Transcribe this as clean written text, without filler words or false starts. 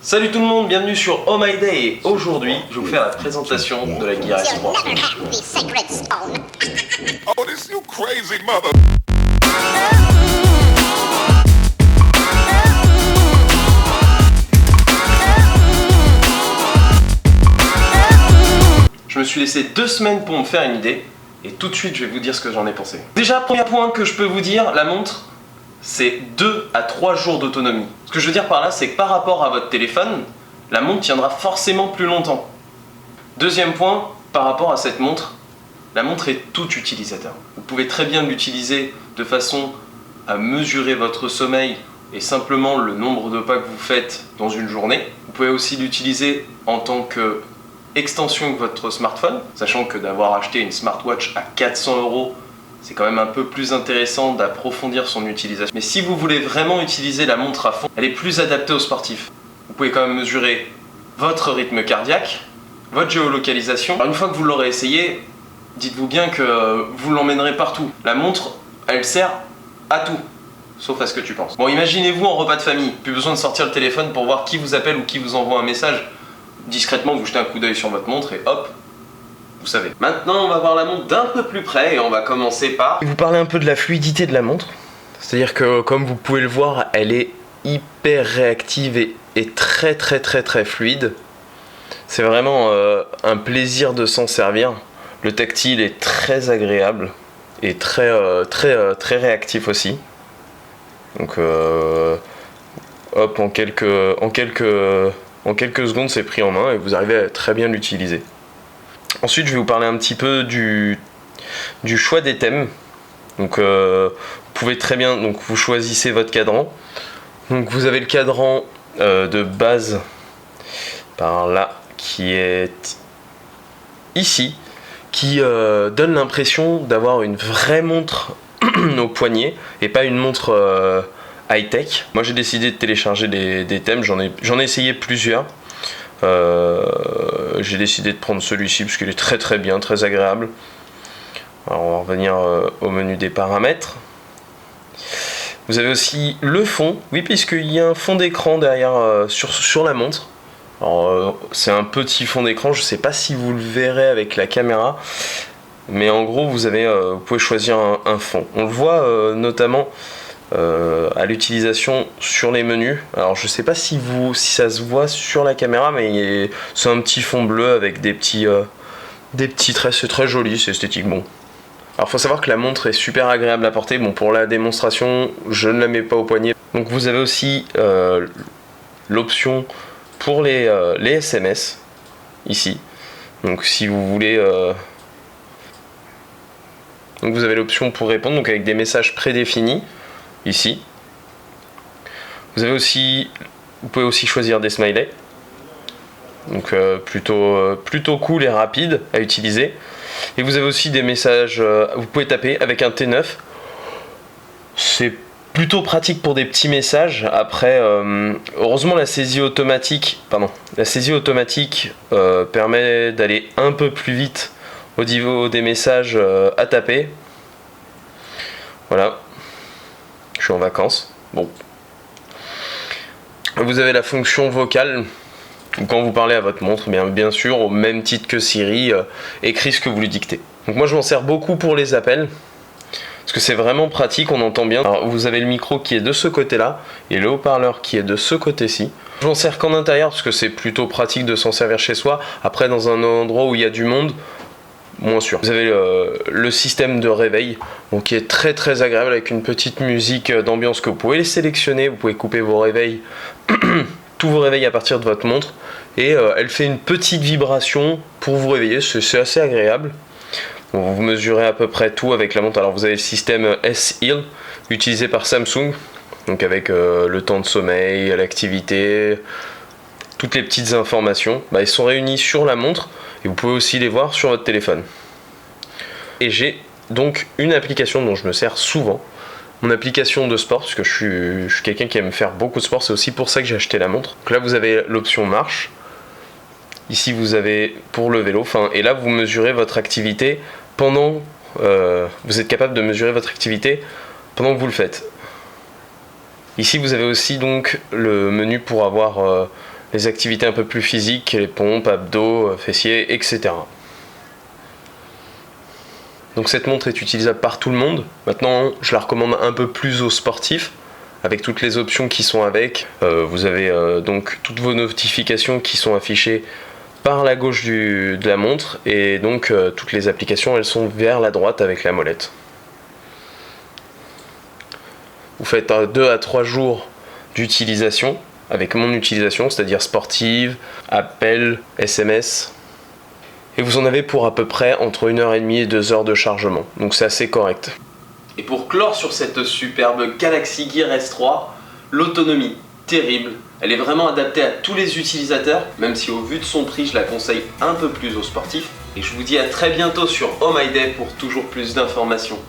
Salut tout le monde, bienvenue sur Oh My Day et aujourd'hui je vais vous faire la présentation de la Gear S3. Oh, this you crazy mother. Je me suis laissé 2 semaines pour me faire une idée et tout de suite je vais vous dire ce que j'en ai pensé. Déjà, premier point que je peux vous dire, la montre c'est 2 à 3 jours d'autonomie. Ce que je veux dire par là, c'est que par rapport à votre téléphone, la montre tiendra forcément plus longtemps. Deuxième point, par rapport à cette montre, la montre est tout utilisateur. Vous pouvez très bien l'utiliser de façon à mesurer votre sommeil et simplement le nombre de pas que vous faites dans une journée. Vous pouvez aussi l'utiliser en tant que extension de votre smartphone, sachant que d'avoir acheté une smartwatch à 400 €, c'est quand même un peu plus intéressant d'approfondir son utilisation. Mais si vous voulez vraiment utiliser la montre à fond, elle est plus adaptée aux sportifs. Vous pouvez quand même mesurer votre rythme cardiaque, votre géolocalisation. Alors une fois que vous l'aurez essayé, dites-vous bien que vous l'emmènerez partout. La montre, elle sert à tout, sauf à ce que tu penses. Bon, imaginez-vous en repas de famille, plus besoin de sortir le téléphone pour voir qui vous appelle ou qui vous envoie un message. Discrètement, vous jetez un coup d'œil sur votre montre et hop, vous savez. Maintenant, on va voir la montre d'un peu plus près et on va commencer par vous parler un peu de la fluidité de la montre. C'est-à-dire que, comme vous pouvez le voir, elle est hyper réactive et très fluide. C'est vraiment un plaisir de s'en servir. Le tactile est très agréable et très réactif aussi. Donc, hop, en quelques secondes, c'est pris en main et vous arrivez à très bien l'utiliser. Ensuite, je vais vous parler un petit peu du choix des thèmes. Donc, vous pouvez très bien, donc vous choisissez votre cadran. Donc, vous avez le cadran de base par là qui est ici, qui donne l'impression d'avoir une vraie montre au poignet et pas une montre high-tech. Moi, j'ai décidé de télécharger des thèmes. J'en ai essayé plusieurs. J'ai décidé de prendre celui-ci parce qu'il est très bien, très agréable. Alors on va revenir au menu des paramètres. Vous avez aussi le fond, oui, puisqu'il y a un fond d'écran derrière sur la montre. Alors c'est un petit fond d'écran, je ne sais pas si vous le verrez avec la caméra, mais en gros vous pouvez choisir un fond. On le voit notamment à l'utilisation sur les menus. Alors je sais pas si ça se voit sur la caméra, mais c'est un petit fond bleu avec des petits traits. C'est très joli, c'est esthétique. Bon, alors faut savoir que la montre est super agréable à porter. Bon, pour la démonstration, je ne la mets pas au poignet. Donc vous avez aussi l'option pour les SMS ici. Donc si vous voulez donc vous avez l'option pour répondre, donc avec des messages prédéfinis ici. Vous pouvez aussi choisir des smileys, donc plutôt cool et rapide à utiliser. Et vous avez aussi des messages, vous pouvez taper avec un T9. C'est plutôt pratique pour des petits messages. Après, heureusement la saisie automatique permet d'aller un peu plus vite au niveau des messages à taper. Voilà. Je suis en vacances. Bon. Vous avez la fonction vocale. Quand vous parlez à votre montre, bien sûr, au même titre que Siri, écrit ce que vous lui dictez. Donc moi je m'en sers beaucoup pour les appels. Parce que c'est vraiment pratique, on entend bien. Alors vous avez le micro qui est de ce côté-là et le haut-parleur qui est de ce côté-ci. Je m'en sers qu'en intérieur parce que c'est plutôt pratique de s'en servir chez soi. Après, dans un endroit où il y a du monde, moins sûr. Vous avez le système de réveil, donc qui est très agréable avec une petite musique d'ambiance que vous pouvez les sélectionner. Vous pouvez couper vos réveils, tous vos réveils à partir de votre montre, et elle fait une petite vibration pour vous réveiller. C'est assez agréable. Bon, vous mesurez à peu près tout avec la montre. Alors vous avez le système S-Heal utilisé par Samsung, donc avec le temps de sommeil, l'activité, toutes les petites informations. Ils sont réunis sur la montre. Et vous pouvez aussi les voir sur votre téléphone. Et j'ai donc une application dont je me sers souvent. Mon application de sport, parce que je suis quelqu'un qui aime faire beaucoup de sport. C'est aussi pour ça que j'ai acheté la montre. Donc là, vous avez l'option marche. Ici, vous avez pour le vélo. Et là, vous mesurez votre activité pendant... vous êtes capable de mesurer votre activité pendant que vous le faites. Ici, vous avez aussi donc le menu pour avoir les activités un peu plus physiques, les pompes, abdos, fessiers, etc. Donc cette montre est utilisable par tout le monde. Maintenant, je la recommande un peu plus aux sportifs, avec toutes les options qui sont avec. Vous avez donc toutes vos notifications qui sont affichées par la gauche de la montre, et donc toutes les applications elles sont vers la droite avec la molette. Vous faites 2 à 3 jours d'utilisation avec mon utilisation, c'est-à-dire sportive, appel, SMS, et vous en avez pour à peu près entre 1h30 et 2 heures de chargement, donc c'est assez correct. Et pour clore sur cette superbe Galaxy Gear S3, l'autonomie, terrible, elle est vraiment adaptée à tous les utilisateurs, même si au vu de son prix je la conseille un peu plus aux sportifs, et je vous dis à très bientôt sur Oh My Day pour toujours plus d'informations.